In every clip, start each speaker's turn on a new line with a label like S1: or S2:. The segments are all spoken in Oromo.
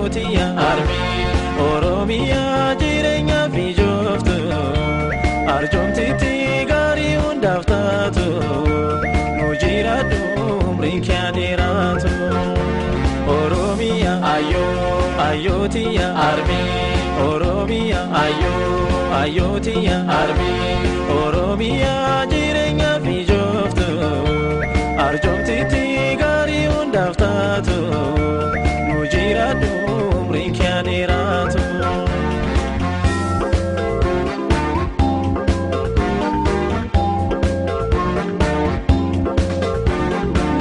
S1: ayotiya armi Oromiya jirenya bijoftu arjomtiti gari undaftatu nujiradu umrinkya diratu Oromiya ayotiya armi Oromiya ayotiya armi Oromiya jirenya bijoftu arjomtiti gari undaftatu nujiradu umrinkya diratu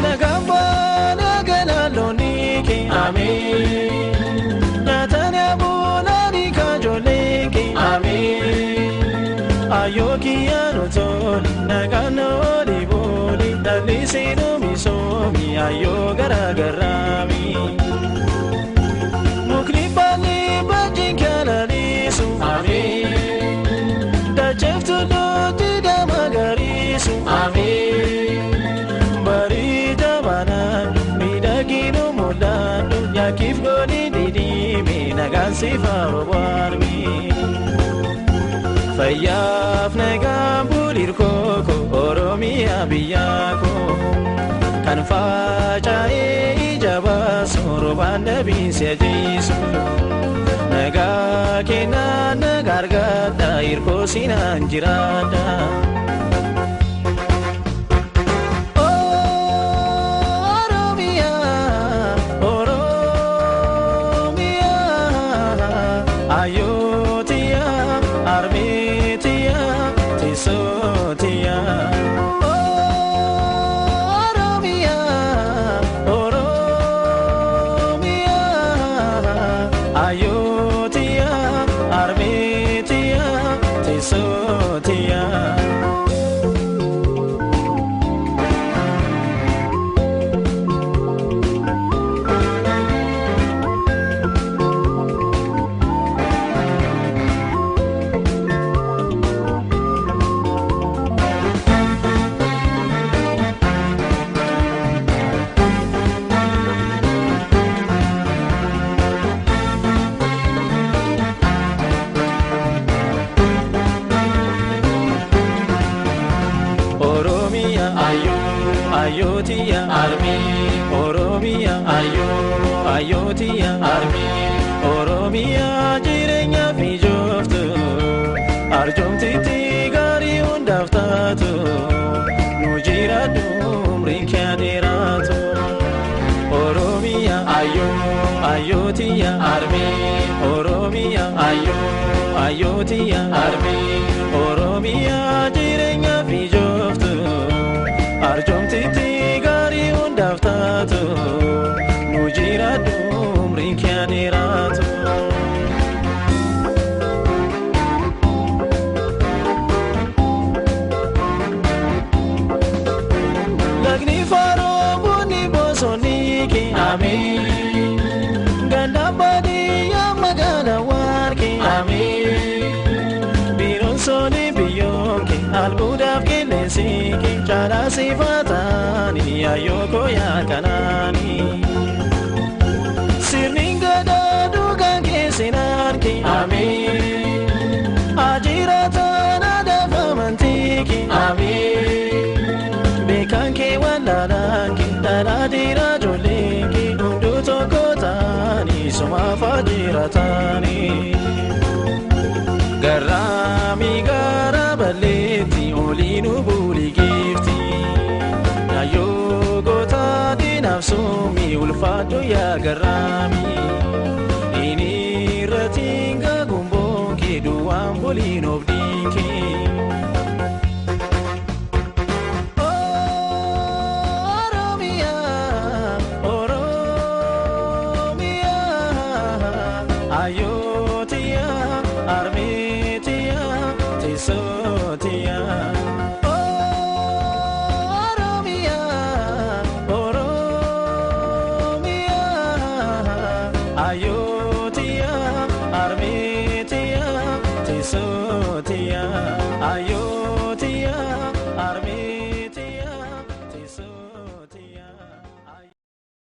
S1: Nagamba naganaloniki amin Natanya bulani kajoliki amin Ayokiya notoli nagano liboli Dalisinu misomi ayo garagarami Muklipani bajinkana lisu amin Dacheftu loti damagarisu amin Bari jamanan midaginu mulanu Yakif goni didimi nagansi fawarmi Fayyaf nagam bulir koko Oromiya biyako Kan faca'e ijaba sorban nabi sejisu Naga kena nagargada irko sinan jirada Oromiya, Oromiya Ayotiya, armitiya, tisotiya Ayotiya, armitiya, tisotiya Ayotiya armi Oromiya ayotiya armi Oromiya jirenya bijoftu arjomtiti gari undaftatu nujiradu umrinkya diratu Oromiya ayotiya armi Oromiya ayotiya armi Oromiya jirenya bijoftu arjomtiti gari undaftatu nujiradu umrinkya diratu Lagni faro buni bosoniki amin Gandabadi yamagana warki amin Biron soni biyonki albudaf kilesiki Cara sifatani ayoko ya kanani Sirninga dadugan kesinarki amin Ajiratan adafa mantiki amin Bekan ke walalanki daradira jolinki Undu tokotani suma fajiratani Garami garabaleti olinu buli gifti Ayo gota dinafsumi ulfadu ya garami Ini ratinga gumbonki duam bulin obdinki Oromiya, Oromiya Ayotiya, armitiya, tisotiya Oromiya, Oromiya Ayotiya, armitiya, tisotiya Ayotiya